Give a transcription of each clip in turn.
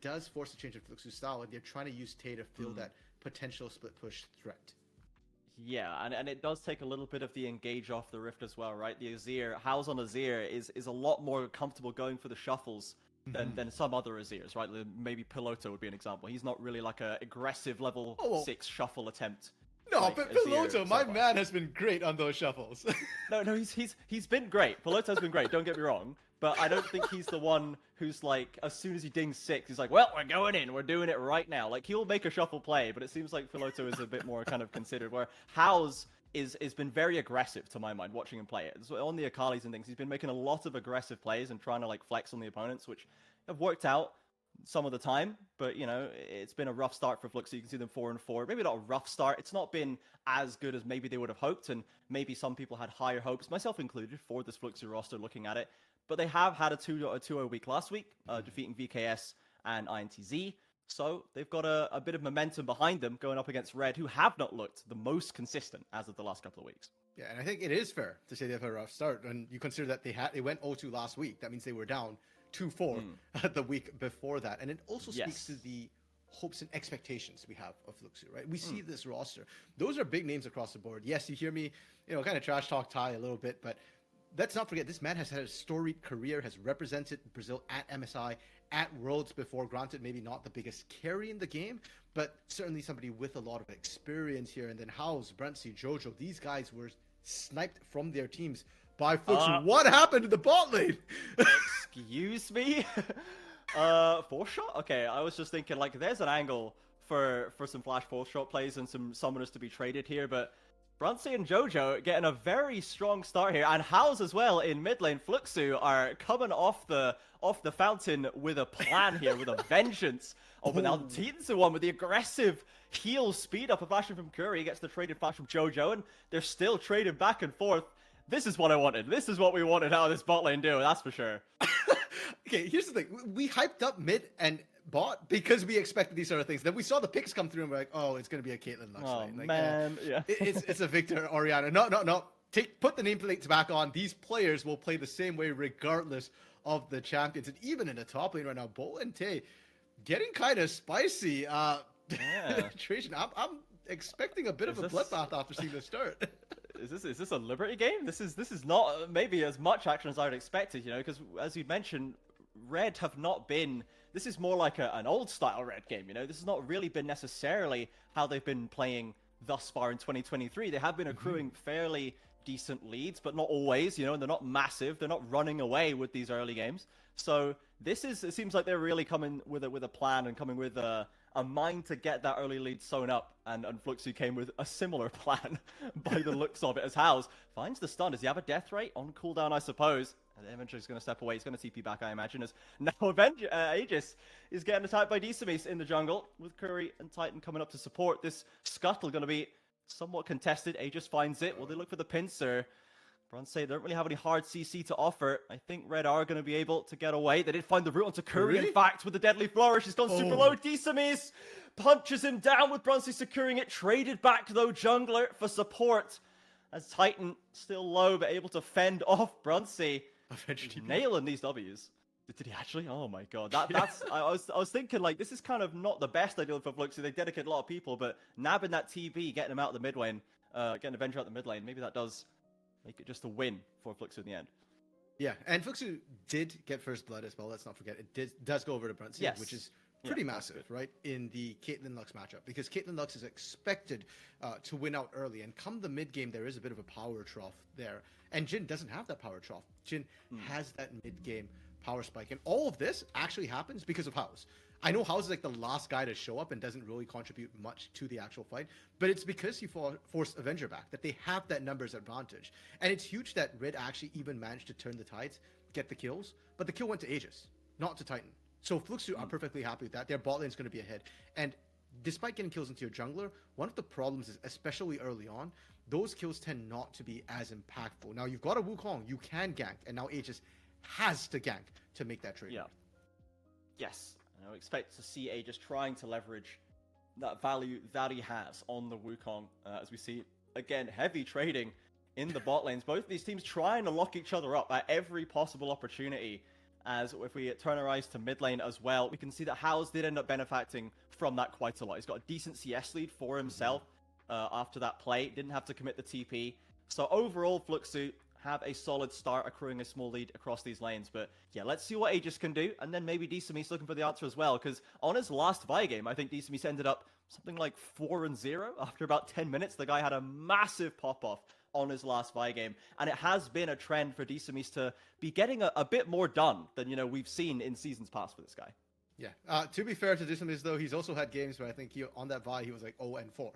does force a change of Fluxu's style, and they're trying to use Tay to fill that potential split push threat. Yeah, and it does take a little bit of the engage off the Rift as well, right? The Azir, House on Azir is a lot more comfortable going for the shuffles than some other Azirs, right? Maybe Piloto would be an example. He's not really like a aggressive level 6 shuffle attempt. No, like but Azir Piloto, my so man, has been great on those shuffles. No, he's been great. Piloto's been great, don't get me wrong. But I don't think he's the one who's like, as soon as he dings 6, he's like, well, we're going in, we're doing it right now. Like, he'll make a shuffle play, but it seems like Piloto is a bit more kind of considered, where House is been very aggressive, to my mind, watching him play it. So on the Akalis and things, he's been making a lot of aggressive plays and trying to, like, flex on the opponents, which have worked out some of the time, but, you know, it's been a rough start for Flux. You can see them 4-4. Maybe not a rough start. It's not been as good as maybe they would have hoped, and maybe some people had higher hopes, myself included, for this Fluxy roster looking at it. But they have had a 2-0 week last week, defeating VKS and INTZ. So they've got a bit of momentum behind them going up against Red, who have not looked the most consistent as of the last couple of weeks. Yeah, and I think it is fair to say they've had a rough start. And you consider that they went 0-2 last week. That means they were down 2-4 the week before that. And it also speaks to the hopes and expectations we have of Fluxy, right? We see this roster. Those are big names across the board. Yes, you hear me, kind of trash talk Ty a little bit, but let's not forget, this man has had a storied career, has represented Brazil at MSI, at Worlds before. Granted, maybe not the biggest carry in the game, but certainly somebody with a lot of experience here. And then House, Bruntsy, Jojo, these guys were sniped from their teams by Fluxy. What happened to the bot lane? Excuse me? 4-shot? Okay, I was just thinking, like, there's an angle for some flash 4-shot plays and some summoners to be traded here, but Bruntsy and Jojo getting a very strong start here, and House as well in mid lane. Fluxu are coming off the fountain with a plan here, with a vengeance. Oh, but now Titan's the one with the aggressive heal speed up, a flashing from Curry, gets the traded flash from Jojo, and they're still trading back and forth. This is what I wanted. This is what we wanted out of this bot lane duo, that's for sure. Okay, here's the thing. We hyped up mid and bot because we expected these sort of things. Then we saw the picks come through and we're like, oh, it's going to be a Caitlyn Lux lane. Like, man. Yeah. It's a Victor Orianna. No. Put the nameplates back on. These players will play the same way regardless of the champions. And even in the top lane right now, Bo and Tay getting kind of spicy. Trajan, I'm expecting a bit of a bloodbath after seeing the start. Is this a Liberty game? This is not maybe as much action as I would expected, because as you mentioned, Red have not been. This is more like an old style Red game, This has not really been necessarily how they've been playing thus far in 2023. They have been accruing fairly decent leads, but not always, and they're not massive. They're not running away with these early games. So it seems like they're really coming with a plan and coming with a mind to get that early lead sewn up, and Fluxy came with a similar plan by the looks of it, as House finds the stun. Does he have a death rate on cooldown, I suppose? And eventually he's going to step away. He's going to TP back, I imagine, as now Aegis is getting attacked by Decimus in the jungle, with Curry and Titan coming up to support. This scuttle going to be somewhat contested. Aegis finds it. Will they look for the pincer? Bronze say they don't really have any hard CC to offer. I think Red are going to be able to get away. They did find the route onto Curry, in fact, with the deadly flourish. He's gone super low. Decimus punches him down with Bronze securing it. Traded back, though, jungler for support. As Titan still low, but able to fend off Bronze. Nailing these W's. Did he actually? Oh my god. That's I was thinking, like, this is kind of not the best idea for Fluxy. They dedicate a lot of people, but nabbing that TB, getting him out of the mid lane, getting Avenger out the mid lane, maybe that does make it just a win for Fluxy in the end. Yeah, and Fluxy did get first blood as well. Let's not forget. It does go over to Bruntsy, which is pretty massive, right, in the Caitlyn Lux matchup, because Caitlyn Lux is expected to win out early, and come the mid game, there is a bit of a power trough there, and Jhin doesn't have that power trough. Jhin has that mid game power spike, and all of this actually happens because of House. I know House is like the last guy to show up and doesn't really contribute much to the actual fight, but it's because he forced Avenger back that they have that numbers advantage. And it's huge that Red actually even managed to turn the tides, get the kills, but the kill went to Aegis, not to Titan. So Fluxu are perfectly happy with that. Their bot lane is going to be ahead. And despite getting kills into your jungler, one of the problems is, especially early on, those kills tend not to be as impactful. Now you've got a Wukong, you can gank, and now Aegis has to gank to make that trade. Yeah. Yes. I expect to see Aegis trying to leverage that value that he has on the Wukong, as we see, again, heavy trading in the bot lanes. Both of these teams trying to lock each other up at every possible opportunity. As if we turn our eyes to mid lane as well, we can see that House did end up benefiting from that quite a lot. He's got a decent CS lead for himself after that play. Didn't have to commit the TP. So overall, Fluxu have a solid start, accruing a small lead across these lanes. But yeah, let's see what Aegis can do. And then maybe DCM's looking for the answer as well. Because on his last Vi game, I think DCM's ended up something like 4-0 after about 10 minutes. The guy had a massive pop-off on his last Vi game. And it has been a trend for DCM's to be getting a bit more done than, you know, we've seen in seasons past for this guy. Yeah. To be fair to DCM's though, he's also had games where I think on that Vi he was like 0-4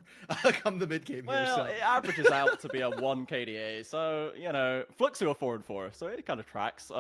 come the mid game here. Well, So. it averages out to be a 1 KDA, so, you know, Fluxu a 4-4, so it kind of tracks.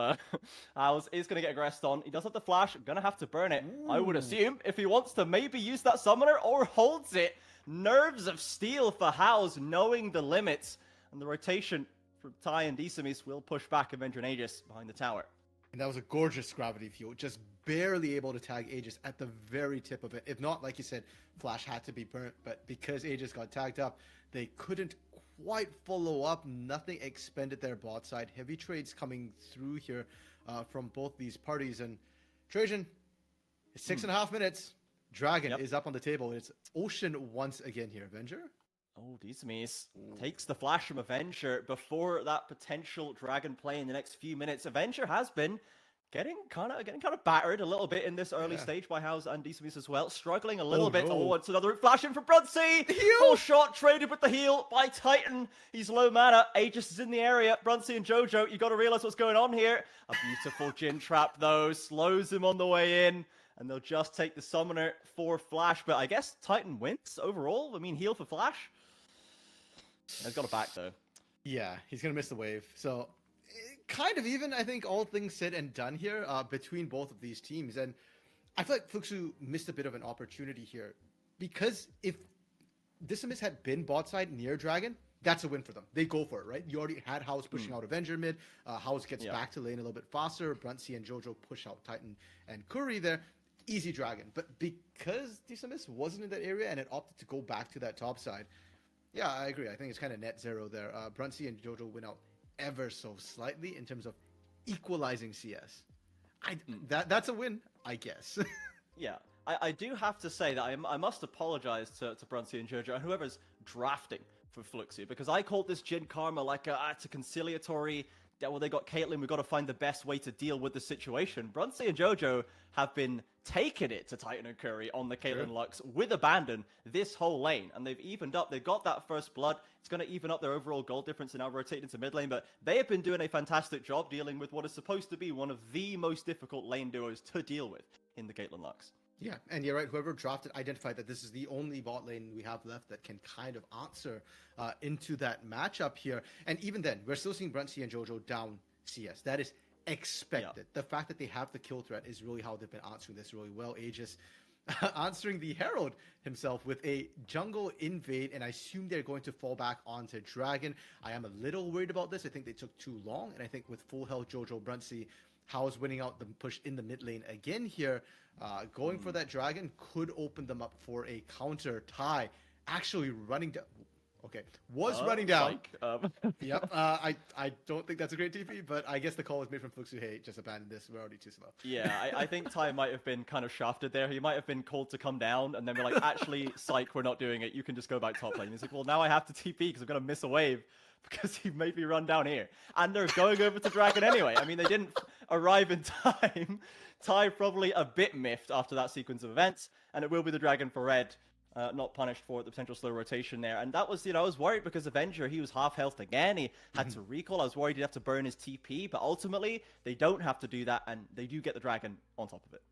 House is going to get aggressed on. He does have the flash, going to have to burn it. Ooh. I would assume, if he wants to maybe use that summoner or holds it. Nerves of steel for House, knowing the limits. And the rotation from Ty and DCM's will push back Avenger and Aegis behind the tower. And that was a gorgeous gravity fuel, just barely able to tag Aegis at the very tip of it. If not, like you said, Flash had to be burnt, but because Aegis got tagged up, they couldn't quite follow up. Nothing expended their bot side. Heavy trades coming through here from both these parties. And Trajan, it's 6.5 minutes. Dragon is up on the table. It's Ocean once again here. Avenger? Oh, DCM's takes the flash from Avenger before that potential Dragon play in the next few minutes. Avenger has been getting kind of battered a little bit in this early stage by House and DCM's as well. Struggling a little bit. Oh, it's another flash in from Brunsey. Full shot traded with the heal by Titan. He's low mana. Aegis is in the area. Brunsey and Jojo, you got to realize what's going on here. A beautiful Jhin trap though. Slows him on the way in. And they'll just take the summoner for flash. But I guess Titan wins overall. I mean, heal for flash. He's got a back, though. Yeah, he's going to miss the wave. So, kind of even, I think, all things said and done here between both of these teams. And I feel like Fluxu missed a bit of an opportunity here. Because if DCM's had been bot side near Dragon, that's a win for them. They go for it, right? You already had House pushing out Avenger mid. House gets back to lane a little bit faster. Brunsey and Jojo push out Titan and Curry there. Easy Dragon. But because DCM's wasn't in that area and it opted to go back to that top side, yeah, I agree. I think it's kind of net zero there. Brunsey and Jojo win out ever so slightly in terms of equalizing CS. That's a win, I guess. Yeah, I do have to say that I must apologize to Brunsey and Jojo and whoever's drafting for Fluxu, because I called this Jhin Karma like it's a conciliatory. Well, they got Caitlyn. We've got to find the best way to deal with the situation. Brunsey and Jojo have been taking it to Titan and Curry on the Caitlyn Lux with abandon this whole lane. And they've evened up. They've got that first blood. It's going to even up their overall gold difference and now rotate into mid lane. But they have been doing a fantastic job dealing with what is supposed to be one of the most difficult lane duos to deal with in the Caitlyn Lux. Yeah, and you're right. Whoever drafted identified that this is the only bot lane we have left that can kind of answer into that matchup here. And even then, we're still seeing Brunsey and Jojo down CS. That is expected. The fact that they have the kill threat is really how they've been answering this really well. Aegis answering the Herald himself with a jungle invade, and I assume they're going to fall back onto Dragon. I am a little worried about this. I think they took too long, and I think with full health Jojo, Brunsey, House winning out the push in the mid lane again here. Going for that Dragon could open them up for a counter. Ty actually running down. Okay, running down. Yep. I don't think that's a great TP, but I guess the call was made from Fluxu. Hey, just abandon this. We're already too slow. Yeah, I think Ty might have been kind of shafted there. He might have been called to come down, and then we're like, actually, psych, we're not doing it. You can just go back top lane. He's like, well, now I have to TP because I'm going to miss a wave because he made me run down here. And they're going over to Dragon anyway. I mean, they didn't arrive in time. Ty probably a bit miffed after that sequence of events, and it will be the Dragon for red. Not punished for the potential slow rotation there. And that was, I was worried because Avenger, he was half health again. He had to recall. I was worried he'd have to burn his TP, but ultimately they don't have to do that, and they do get the Dragon on top of it.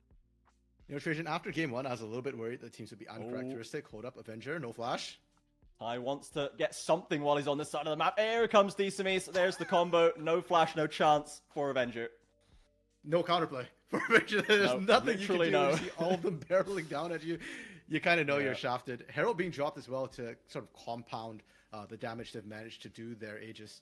You know, Trajan, after game one, I was a little bit worried that teams would be uncharacteristic. Hold up, Avenger, no flash. Ty wants to get something while he's on this side of the map. Here comes DCM's. There's the combo. No flash, no chance for Avenger. No counterplay for Avenger. There's nothing you can do. No. You see all of them barreling down at you. You kind of know you're shafted. Herald being dropped as well to sort of compound the damage they've managed to do there. Aegis.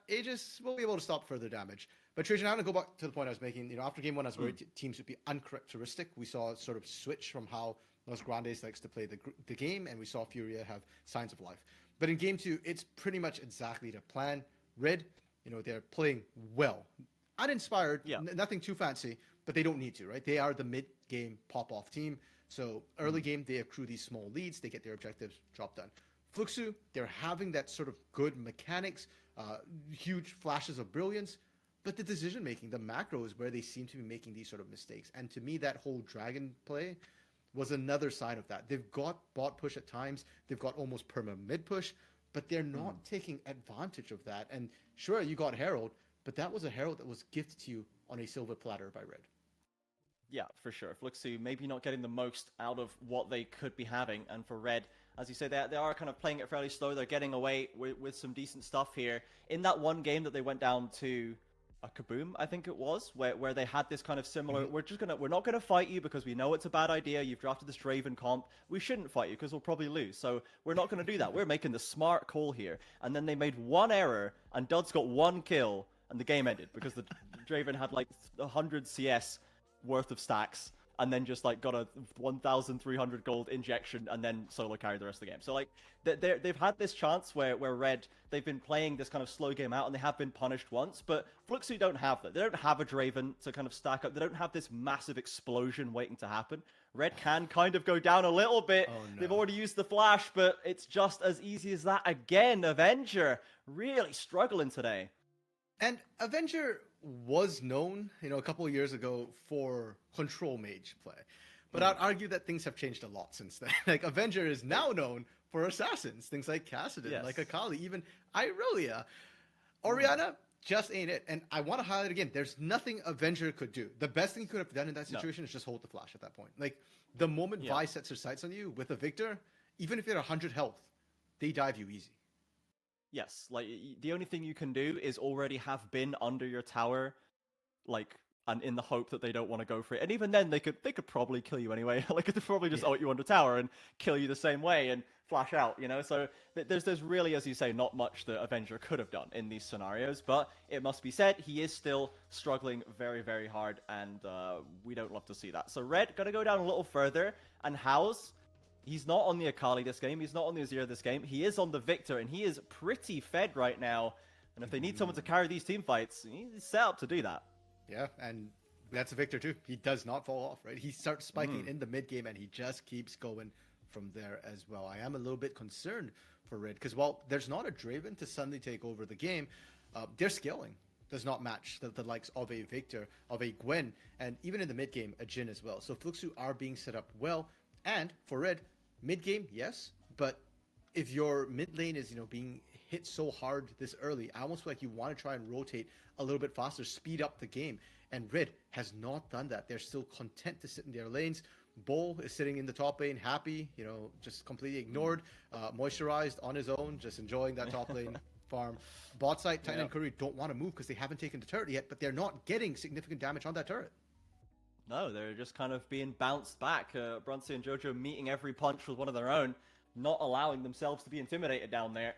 Aegis will be able to stop further damage. But Trajan, I'm going to go back to the point I was making. After game one, I was worried teams would be uncharacteristic. We saw a sort of switch from how Los Grandes likes to play the game, and we saw Furia have signs of life. But in game two, it's pretty much exactly the plan. Red, they're playing well. uninspired, Yeah. nothing too fancy, but they don't need to, right? They are the mid-game pop-off team. So early game, they accrue these small leads, they get their objectives, job done. Fluxu, they're having that sort of good mechanics, huge flashes of brilliance, but the decision making, the macro is where they seem to be making these sort of mistakes. And to me, that whole dragon play was another side of that. They've got bot push at times, they've got almost perma mid push, but they're not taking advantage of that. And sure, you got Herald, but that was a Herald that was gifted to you on a silver platter by Red. Yeah, for sure. Fluxu maybe not getting the most out of what they could be having, and for Red, as you say, they are kind of playing it fairly slow. They're getting away with some decent stuff here. In that one game that they went down to a Kaboom, I think it was, where they had this kind of similar, we're not gonna fight you because we know it's a bad idea. You've drafted this Draven comp. We shouldn't fight you because we'll probably lose. So we're not gonna do that. We're making the smart call here. And then they made one error, and Duds got one kill, and the game ended because the Draven had like 100 CS worth of stacks, and then just like got a 1,300 gold injection, and then solo carried the rest of the game. So like they've had this chance where Red, they've been playing this kind of slow game out, and they have been punished once, but Fluxu don't have that. They don't have a Draven to kind of stack up. They don't have this massive explosion waiting to happen. Red can kind of go down a little bit. Oh, no. They've already used the flash, but it's just as easy as that. Again, Avenger really struggling today. And Avenger was known, a couple of years ago for control mage play. But I'd argue that things have changed a lot since then. Like, Avenger is now known for assassins, things like Cassidon, like Akali, even Irelia. Orianna just ain't it. And I want to highlight again, there's nothing Avenger could do. The best thing he could have done in that situation is just hold the flash at that point. Like, the moment Vi sets her sights on you with a Victor, even if you're 100 health, they dive you easy. Yes, like the only thing you can do is already have been under your tower, like, and in the hope that they don't want to go for it. And even then, they could probably kill you anyway. Like, they'd probably just ult you under tower and kill you the same way and flash out, So there's really, as you say, not much that Avenger could have done in these scenarios. But it must be said, he is still struggling very, very hard, and we don't love to see that. So Red gonna go down a little further, and House. He's not on the Akali this game. He's not on the Azir this game. He is on the Victor, and he is pretty fed right now. And if they need someone to carry these team fights, he's set up to do that. Yeah, and that's a Victor too. He does not fall off, right? He starts spiking in the mid game, and he just keeps going from there as well. I am a little bit concerned for Red, because while there's not a Draven to suddenly take over the game, their scaling does not match the likes of a Victor, of a Gwen, and even in the mid game, a Jhin as well. So Fluxu are being set up well, and for Red, mid game, yes, but if your mid lane is, being hit so hard this early, I almost feel like you want to try and rotate a little bit faster, speed up the game. And Red has not done that. They're still content to sit in their lanes. Bull is sitting in the top lane, happy, just completely ignored, moisturized on his own, just enjoying that top lane farm. Bot side, Titan and Curry don't want to move because they haven't taken the turret yet, but they're not getting significant damage on that turret. No, they're just kind of being bounced back. Brunsey and Jojo meeting every punch with one of their own, not allowing themselves to be intimidated down there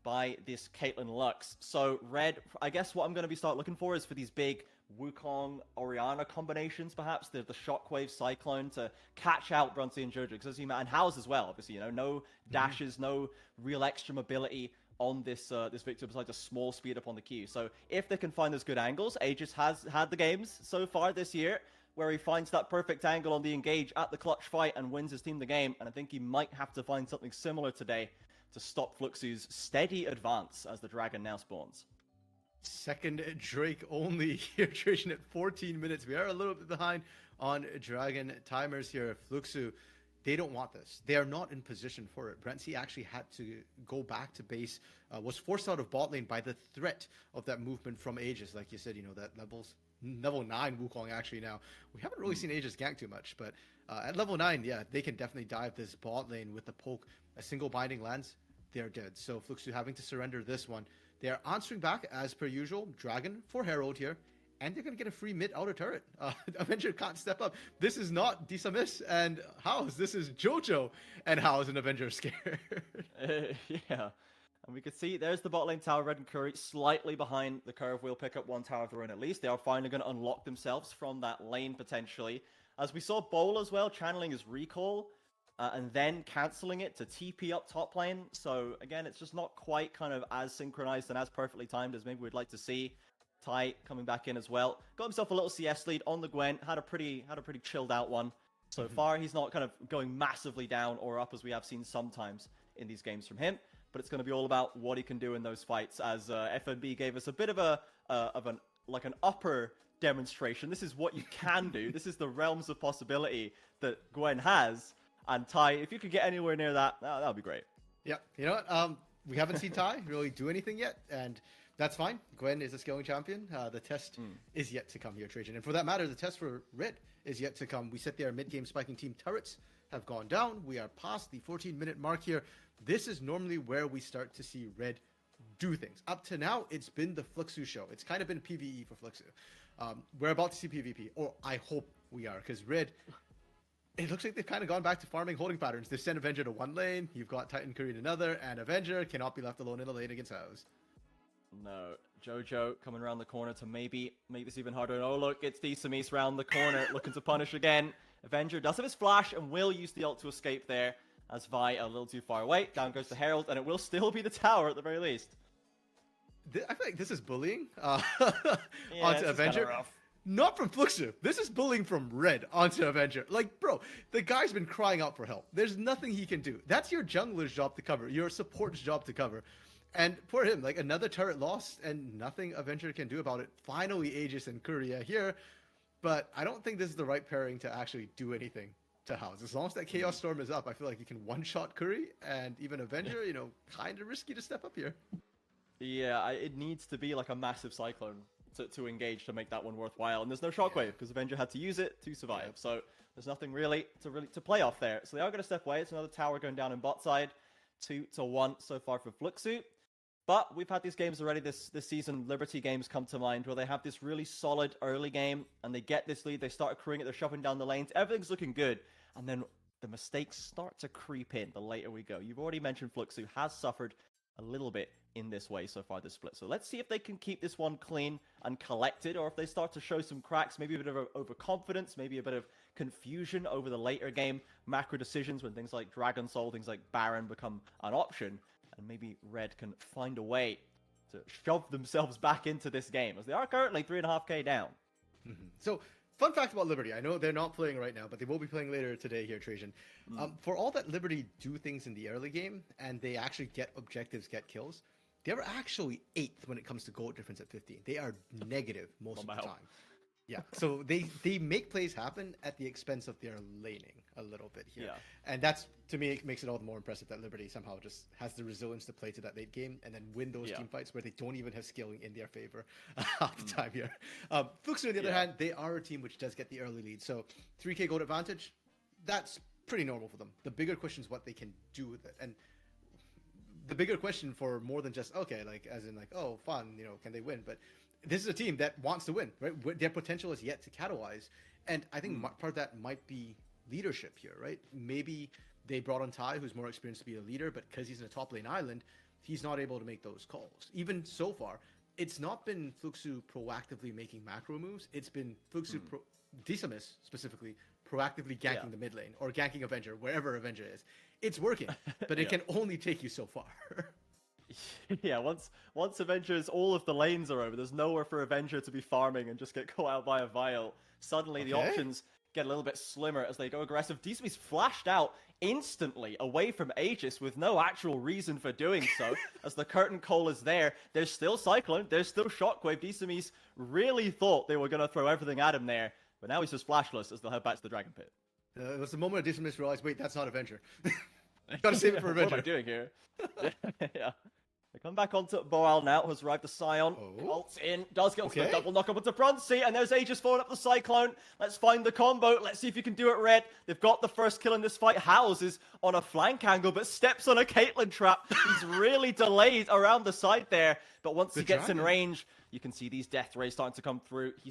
by this Caitlyn Lux. So Red, I guess what I'm going to be start looking for is for these big Wukong Orianna combinations, perhaps the Shockwave Cyclone to catch out Brunsey and Jojo, because as you and House as well, obviously, no dashes, no real extra mobility on this Victor besides a small speed up on the Q. So if they can find those good angles, Aegis has had the games so far this year where he finds that perfect angle on the engage at the clutch fight and wins his team the game. And I think he might have to find something similar today to stop Fluxu's steady advance as the dragon now spawns. Second Drake only here, duration at 14 minutes. We are a little bit behind on dragon timers here. Fluxu, they don't want this. They are not in position for it. Brentzy actually had to go back to base, was forced out of bot lane by the threat of that movement from Aegis. Like you said, that level 9 Wukong actually now. We haven't really seen Aegis gank too much, but at level 9, yeah, they can definitely dive this bot lane with the poke. A single binding lands, they're dead. So Fluxu having to surrender this one. They are answering back as per usual. Dragon for Herald here. And they're going to get a free mid outer turret. Avenger can't step up. This is not Disamiss and House. This is Jojo and House and Avenger scared. Yeah. And we can see there's the bot lane tower, Red and Curry, slightly behind the curve. We'll pick up one tower of their own at least. They are finally going to unlock themselves from that lane potentially. As we saw Bowl as well, channeling his recall and then cancelling it to TP up top lane. So again, it's just not quite kind of as synchronized and as perfectly timed as maybe we'd like to see. Tai coming back in as well. Got himself a little CS lead on the Gwen. Had a pretty chilled out one so far. He's not kind of going massively down or up as we have seen sometimes in these games from him. But it's going to be all about what he can do in those fights, as FNB gave us a bit of an upper demonstration. This is what you can do. This is the realms of possibility that Gwen has. And Tai, if you could get anywhere near that, that would be great. Yeah, you know what? We haven't seen Tai really do anything yet, and that's fine. Gwen is a scaling champion. The test is yet to come here, Trajan. And for that matter, the test for Red is yet to come. We sit there, mid-game spiking team turrets have gone down. We are past the 14-minute mark here. This is normally where we start to see Red do things. Up to now, it's been the Fluxu show. It's kind of been PvE for Fluxu. We're about to see PvP, or I hope we are, because Red, it looks like they've kind of gone back to farming holding patterns. They've sent Avenger to one lane, you've got Titan Curry in another, and Avenger cannot be left alone in a lane against House. No, Jojo coming around the corner to maybe make this even harder. And oh look, it's Desamis round the corner, looking to punish again. Avenger does have his flash and will use the ult to escape there, as Vi a little too far away. Down goes the Herald, and it will still be the tower at the very least. I feel like this is bullying Yeah, onto Avenger. Rough. Not from Fluxu. This is bullying from Red onto Avenger. Like, bro, the guy's been crying out for help. There's nothing he can do. That's your jungler's job to cover, your support's job to cover. And for him, like, another turret lost and nothing Avenger can do about it. Finally, Aegis and Kuria here. But I don't think this is the right pairing to actually do anything to House. As long as that Chaos Storm is up, I feel like you can one-shot Curry and even Avenger, you know, kind of risky to step up here. Yeah, it needs to be like a massive Cyclone to engage to make that one worthwhile. And there's no Shockwave because Avenger had to use it to survive. Yeah. So there's nothing really to play off there. So they are going to step away. It's another tower going down in bot side. 2-1 so far for Fluxu. But we've had these games already this season. Liberty games come to mind where they have this really solid early game and they get this lead. They start accruing it. They're shoving down the lanes. Everything's looking good. And then the mistakes start to creep in the later we go. You've already mentioned Fluxu has suffered a little bit in this way so far this split. So let's see if they can keep this one clean and collected, or if they start to show some cracks, maybe a bit of overconfidence, maybe a bit of confusion over the later game macro decisions when things like Dragon Soul, things like Baron become an option, and maybe Red can find a way to shove themselves back into this game, as they are currently 3.5k down. So, fun fact about Liberty. I know they're not playing right now, but they will be playing later today here, Trajan. For all that Liberty do things in the early game, and they actually get objectives, get kills, they're actually 8th when it comes to goal difference at 15. They are negative most of the time. Yeah, so they make plays happen at the expense of their laning a little bit here. Yeah. And that's, to me, it makes it all the more impressive that Liberty somehow just has the resilience to play to that late game and then win those team fights where they don't even have scaling in their favor half the time here. Fluxu, on the other hand, they are a team which does get the early lead. So 3k gold advantage, that's pretty normal for them. The bigger question is what they can do with it. And the bigger question for more than just, okay, like, as in like, oh, fun, you know, can they win? But this is a team that wants to win, right? Their potential is yet to catalyze. And I think part of that might be leadership here, right? Maybe they brought on Tai, who's more experienced to be a leader, but because he's in a top lane island, he's not able to make those calls. Even so far, it's not been Fluxu proactively making macro moves. It's been Fluxu, Desamis specifically, proactively ganking the mid lane or ganking Avenger, wherever Avenger is. It's working, but it can only take you so far. Yeah, once Avengers, all of the lanes are over, there's nowhere for Avenger to be farming and just get caught out by a Vial. Suddenly the options get a little bit slimmer as they go aggressive. Desamis flashed out instantly away from Aegis with no actual reason for doing so. As the curtain call is there, there's still Cyclone, there's still Shockwave. Desamis really thought they were going to throw everything at him there, but now he's just flashless as they'll head back to the Dragon Pit. It was the moment Desamis realized, wait, that's not Avenger. Gotta save it for Avenger. What am I doing here? Yeah. They come back onto Boal now, who's arrived the Scion. Ults in, does get onto the double knock up onto Bronzy, and there's Aegis falling up the Cyclone. Let's find the combo. Let's see if you can do it, Red. They've got the first kill in this fight. House is on a flank angle, but steps on a Caitlyn trap. He's really delayed around the side there, but once he gets in range, you can see these death rays starting to come through. He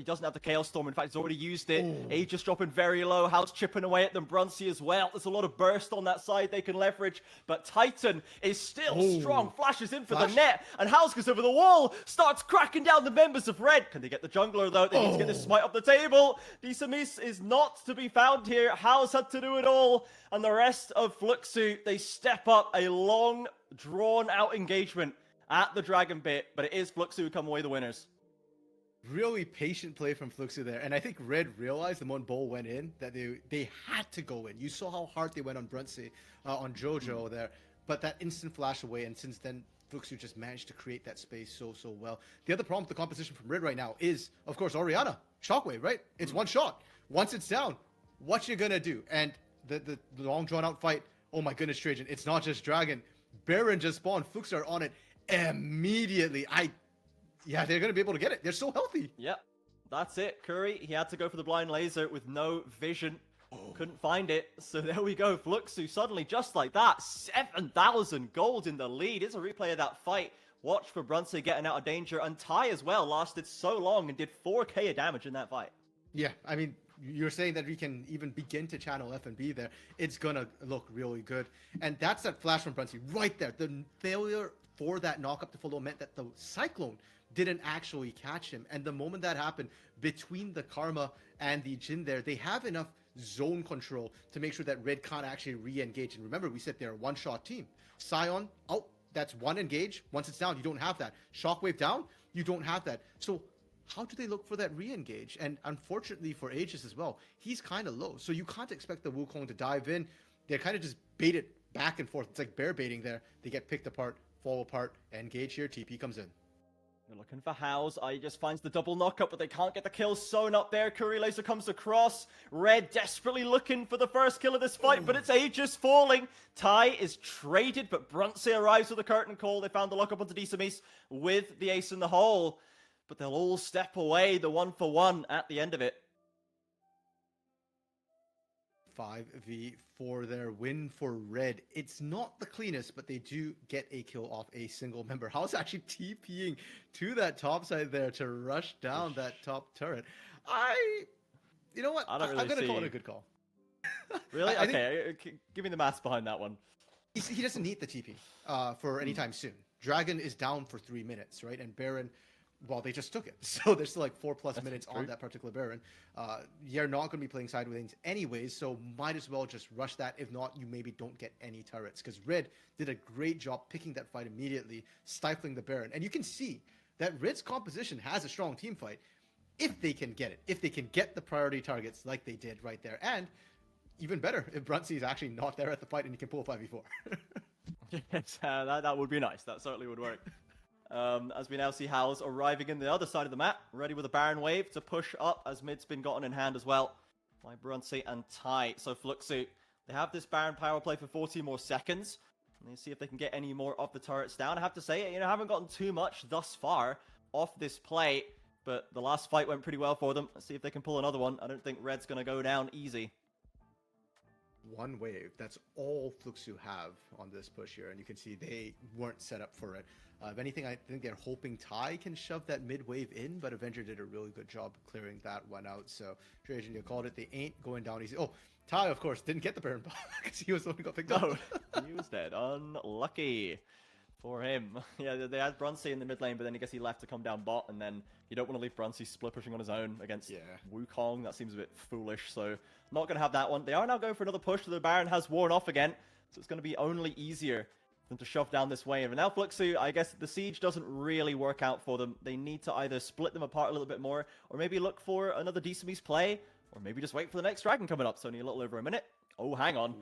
doesn't have the Chaos Storm. In fact, he's already used it. Aegis dropping very low. House chipping away at them. Bronzy as well. There's a lot of burst on that side they can leverage. But Titan is still strong. Flashes in for the net. And House goes over the wall. Starts cracking down the members of Red. Can they get the jungler, though? They need to get this smite off the table. Desamis is not to be found here. House had to do it all. And the rest of Fluxu, they step up a long, drawn-out engagement at the Dragon Pit, but it is Fluxu who come away the winners. Really patient play from Fluxu there. And I think Red realized the moment Bowl went in that they had to go in. You saw how hard they went on Brunsey, on Jojo there. But that instant flash away, and since then, Fluxu just managed to create that space so well. The other problem with the composition from Red right now is, of course, Orianna. Shockwave, right? It's one shot. Once it's down, what you gonna do? And the long drawn-out fight, oh my goodness, Trajan, it's not just Dragon. Baron just spawned. Fluxu are on it immediately. Yeah, they're going to be able to get it. They're so healthy. Yep, that's it. Curry, he had to go for the blind laser with no vision. Couldn't find it. So there we go. Fluxu suddenly, just like that, 7,000 gold in the lead. It's a replay of that fight. Watch for Brunsey getting out of danger. And Ty as well lasted so long and did 4k of damage in that fight. Yeah, I mean, you're saying that we can even begin to channel F&B there. It's going to look really good. And that's that flash from Brunsey right there. The failure for that knock up to follow meant that the Cyclone didn't actually catch him. And the moment that happened, between the Karma and the Jin there, they have enough zone control to make sure that Red can't actually re-engage. And remember, we said they're a one-shot team. Sion, oh, that's one engage. Once it's down, you don't have that. Shockwave down, you don't have that. So how do they look for that re-engage? And unfortunately for Aegis as well, he's kind of low. So you can't expect the Wukong to dive in. They're kind of just baited back and forth. It's like bear baiting there. They get picked apart, fall apart, engage here, TP comes in. They're looking for House. Just finds the double knockup, but they can't get the kill sewn up there. Curry Laser comes across. Red desperately looking for the first kill of this fight, but it's Aegis falling. Ty is traded, but Brunsey arrives with a curtain call. They found the lockup onto Decimus with the ace in the hole, but they'll all step away, the 1-for-1 at the end of it. 5v4 there, win for Red. It's not the cleanest, but they do get a kill off a single member. House actually TPing to that top side there to rush down that top turret. You know what? I don't really I'm going to see... call it a good call. Really? Okay, give me the maths behind that one. He doesn't need the TP for any time soon. Dragon is down for 3 minutes, right? And Baron, well, they just took it. So there's still like 4+ minutes on that particular Baron. You're not going to be playing side wings anyways, so might as well just rush that. If not, you maybe don't get any turrets. Because Red did a great job picking that fight immediately, stifling the Baron. And you can see that Red's composition has a strong team fight if they can get it. If they can get the priority targets like they did right there. And even better, if Brunsey is actually not there at the fight and he can pull a 5v4. Yes, that would be nice. That certainly would work. As we now see Howls arriving in the other side of the map, ready with a Baron wave to push up as mid's been gotten in hand as well by Brunsey and Ty. So Fluxu, they have this Baron power play for 40 more seconds. And they see if they can get any more of the turrets down. I have to say, haven't gotten too much thus far off this play, but the last fight went pretty well for them. Let's see if they can pull another one. I don't think Red's going to go down easy. One wave. That's all Fluxu have on this push here, and you can see they weren't set up for it. If anything, I think they're hoping Ty can shove that mid wave in, but Avenger did a really good job clearing that one out. So Trajan, you called it. They ain't going down easy. Oh, Ty, of course, didn't get the Baron ball because he was the one who got picked up. He was dead. Unlucky for him. Yeah, they had Brunsey in the mid lane, but then I guess he left to come down bot, and then you don't want to leave Brunsey split pushing on his own against Wukong. That seems a bit foolish, so not going to have that one. They are now going for another push, so the Baron has worn off again, so it's going to be only easier than to shove down this wave. And now Fluxu, I guess the siege doesn't really work out for them. They need to either split them apart a little bit more, or maybe look for another Decimus play, or maybe just wait for the next dragon coming up. It's only a little over a minute. Oh, hang on.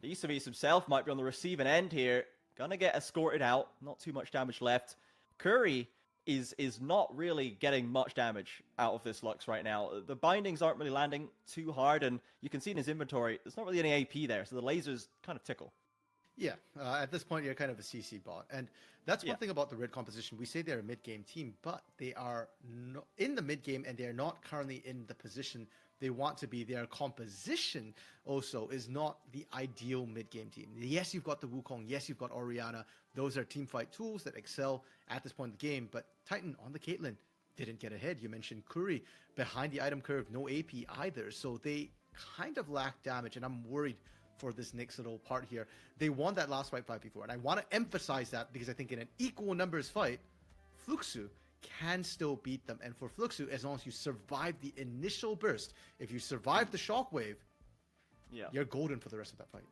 Decimus himself might be on the receiving end here. Gonna get escorted out. Not too much damage left. Curry is not really getting much damage out of this Lux right now. The bindings aren't really landing too hard, and you can see in his inventory, there's not really any AP there, so the lasers kind of tickle. Yeah, at this point, you're kind of a CC bot. And that's one thing about the Red composition. We say they're a mid-game team, but they are in the mid-game, and they're not currently in the position they want to be. Their composition also is not the ideal mid-game team. Yes, you've got the Wukong. Yes, you've got Orianna. Those are teamfight tools that excel at this point in the game. But Titan on the Caitlyn didn't get ahead. You mentioned Curry behind the item curve, no AP either. So they kind of lack damage, and I'm worried for this next little part here. They won that last fight 5v4, and I want to emphasize that because I think in an equal numbers fight, Fluxu can still beat them. And for Fluxu, as long as you survive the initial burst, if you survive the shockwave, you're golden for the rest of that fight.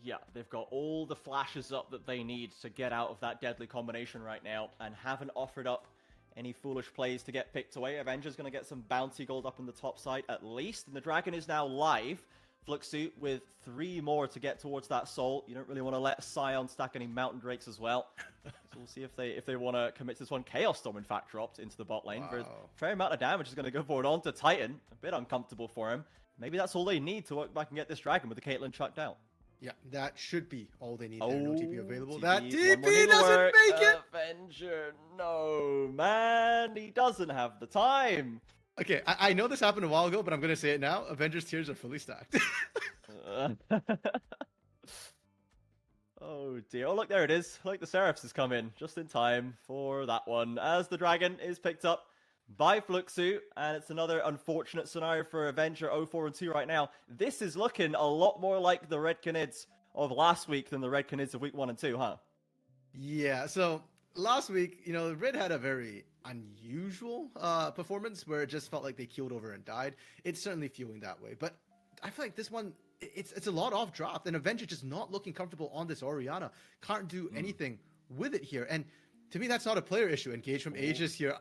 Yeah, they've got all the flashes up that they need to get out of that deadly combination right now, and haven't offered up any foolish plays to get picked away. Avenger's going to get some bounty gold up in the top side at least. And the Dragon is now live. Fluxu with 3 more to get towards that soul. You don't really want to let Scion stack any Mountain Drakes as well. So we'll see if they want to commit to this one. Chaos Storm, in fact, dropped into the bot lane. Wow. For a fair amount of damage is going to go forward onto Titan. A bit uncomfortable for him. Maybe that's all they need to work back and get this Dragon with the Caitlyn chucked out. Yeah, that should be all they need. There. No TP available. TP, That TP doesn't make it! Avenger, no, man. He doesn't have the time. Okay, I know this happened a while ago, but I'm going to say it now. Avengers tiers are fully stacked. Oh dear. Oh, look, there it is. Like the Seraphs has come in just in time for that one. As the Dragon is picked up by Fluxu, and it's another unfortunate scenario for Avenger 0-4-2 right now. This is looking a lot more like the Red Canids of last week than the Red Canids of week 1 and 2, huh? Yeah, so last week, you know, Red had a very unusual performance where it just felt like they keeled over and died. It's certainly feeling that way, but I feel like this one, it's a lot off draft, and Avenger just not looking comfortable on this Orianna. Can't do anything with it here, and to me, that's not a player issue. Engage from Aegis here.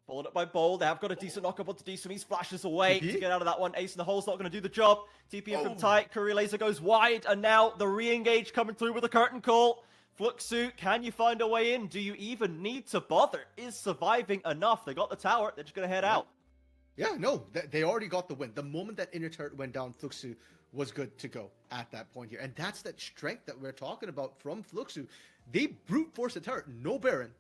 Followed up by Bold. They have got a decent knock-up onto Decent. He splashes away to get out of that one. Ace in the hole's not going to do the job. TP in from tight. Curry Laser goes wide. And now the re-engage coming through with a curtain call. Fluxu, can you find a way in? Do you even need to bother? Is surviving enough? They got the tower. They're just going to head out. Yeah, no, they already got the win. The moment that inner turret went down, Fluxu was good to go at that point here. And that's that strength that we're talking about from Fluxu. They brute forced the turret. No Baron.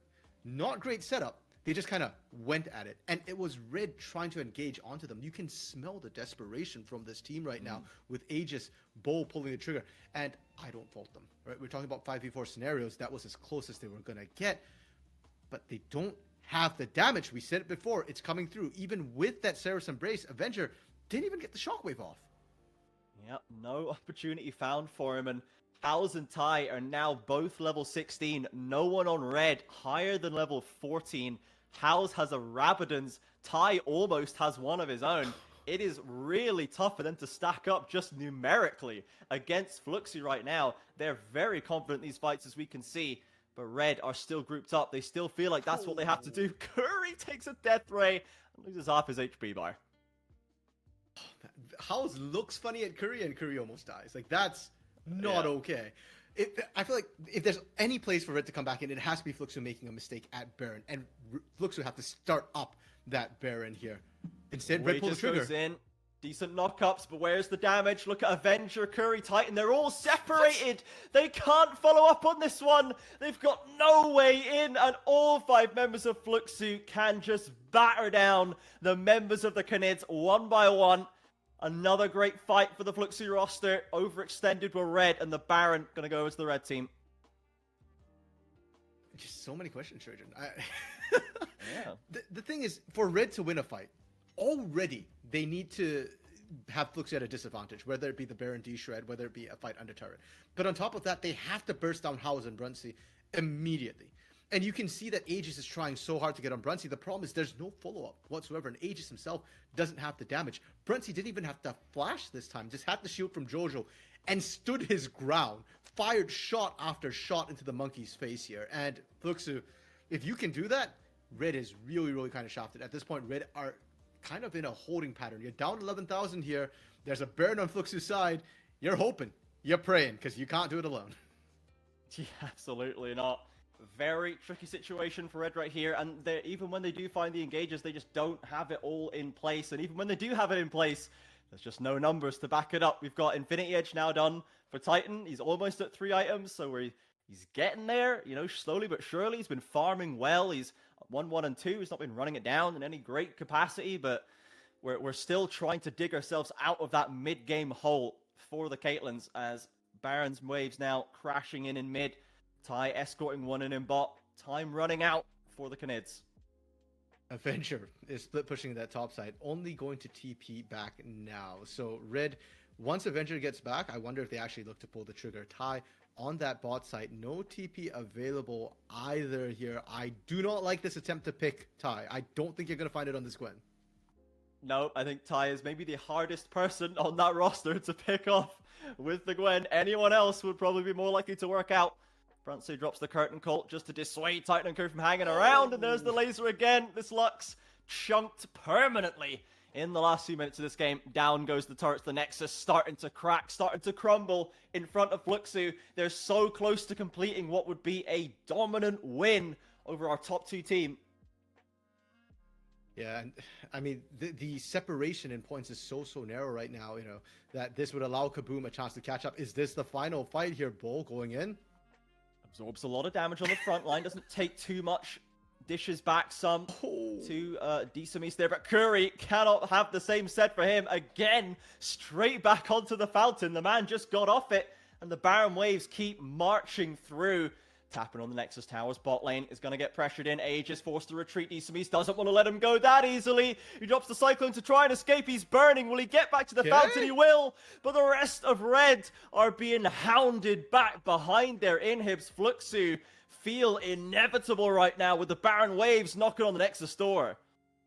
Not great setup. They just kind of went at it. And it was Red trying to engage onto them. You can smell the desperation from this team right now with Aegis, Bo pulling the trigger. And I don't fault them, right? We're talking about 5v4 scenarios. That was as close as they were going to get. But they don't have the damage. We said it before. It's coming through. Even with that Seraph's Embrace, Avenger didn't even get the shockwave off. Yep, no opportunity found for him. And House and Ty are now both level 16. No one on Red higher than level 14. House has a Rabadon's. Ty almost has one of his own. It is really tough for them to stack up just numerically against Fluxy right now. They're very confident in these fights, as we can see. But Red are still grouped up. They still feel like that's what they have to do. Curry takes a death ray and loses half his HP bar. House looks funny at Curry, and Curry almost dies. Like, that's not okay. I feel like if there's any place for Red to come back in, it has to be Fluxu making a mistake at Baron, and Fluxu have to start up that Baron here. Instead, Red pulls the trigger. Goes in. Decent knockups, but where's the damage? Look at Avenger, Curry, Titan. They're all separated. They can't follow up on this one. They've got no way in, and all 5 members of Fluxu can just batter down the members of the Canids one by one. Another great fight for the Fluxu roster. Overextended with Red, and the Baron going to go as the Red team. Just so many questions, Trojan. Yeah. The thing is, for Red to win a fight, already they need to have Fluxu at a disadvantage, whether it be the Baron D-Shred, whether it be a fight under turret. But on top of that, they have to burst down House and Brunsey immediately. And you can see that Aegis is trying so hard to get on Brunsey. The problem is there's no follow-up whatsoever, and Aegis himself doesn't have the damage. Brunsey didn't even have to flash this time, just had the shield from Jojo and stood his ground, fired shot after shot into the monkey's face here. And Fluxu, if you can do that, Red is really, really kind of shafted. At this point, Red are kind of in a holding pattern. You're down 11,000 here. There's a Baron on Fluxu's side. You're hoping. You're praying, because you can't do it alone. Yeah, absolutely not. Very tricky situation for Red right here, and even when they do find the engages, they just don't have it all in place. And even when they do have it in place, there's just no numbers to back it up. We've got Infinity Edge now done for Titan. He's almost at 3 items, so he's getting there, you know, slowly but surely. He's been farming well. He's 1-1 and 2. He's not been running it down in any great capacity, but we're still trying to dig ourselves out of that mid-game hole for the Caitlyn's, as Baron's waves now crashing in mid. Ty escorting one in bot. Time running out for the Canids. Avenger is split pushing that top side, only going to TP back now. So Red, once Avenger gets back, I wonder if they actually look to pull the trigger. Ty on that bot side, no TP available either here. I do not like this attempt to pick Ty. I don't think you're going to find it on this Gwen. No, I think Ty is maybe the hardest person on that roster to pick off with the Gwen. Anyone else would probably be more likely to work out. Brunsu drops the curtain call just to dissuade Titan & Co from hanging around, and there's the laser again. This Lux chunked permanently in the last few minutes of this game. Down goes the turrets, the Nexus starting to crack, starting to crumble in front of Fluxu. They're so close to completing what would be a dominant win over our top 2 team. Yeah, and I mean, the separation in points is so narrow right now, you know, that this would allow Kaboom a chance to catch up. Is this the final fight here? Bull going in? Absorbs a lot of damage on the front line, doesn't take too much, dishes back some to Desamis there, but Curry cannot have the same set for him. Again, straight back onto the fountain. The man just got off it, and the Baron waves keep marching through. Tapping on the Nexus towers, bot lane is going to get pressured in. Aegis forced to retreat. Desamis doesn't want to let him go that easily. He drops the Cyclone to try and escape. He's burning. Will he get back to the fountain? He will. But the rest of Red are being hounded back behind their inhibs. Fluxu feel inevitable right now with the Baron waves knocking on the Nexus door.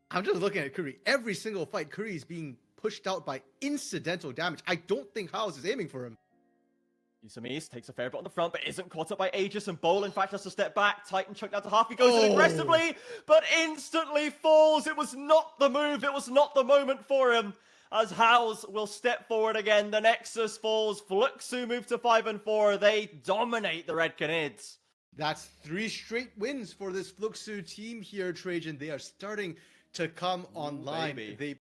I'm just looking at Curry. Every single fight, Curry is being pushed out by incidental damage. I don't think House is aiming for him. Desamis takes a fair bit on the front, but isn't caught up by Aegis, and Bowl, in fact, has to step back. Titan chucked down to half. He goes in aggressively, but instantly falls. It was not the move. It was not the moment for him. As House will step forward again. The Nexus falls. Fluxu move to 5 and 4. They dominate the Red Canids. That's 3 straight wins for this Fluxu team here, Trajan. They are starting to come online. Baby. They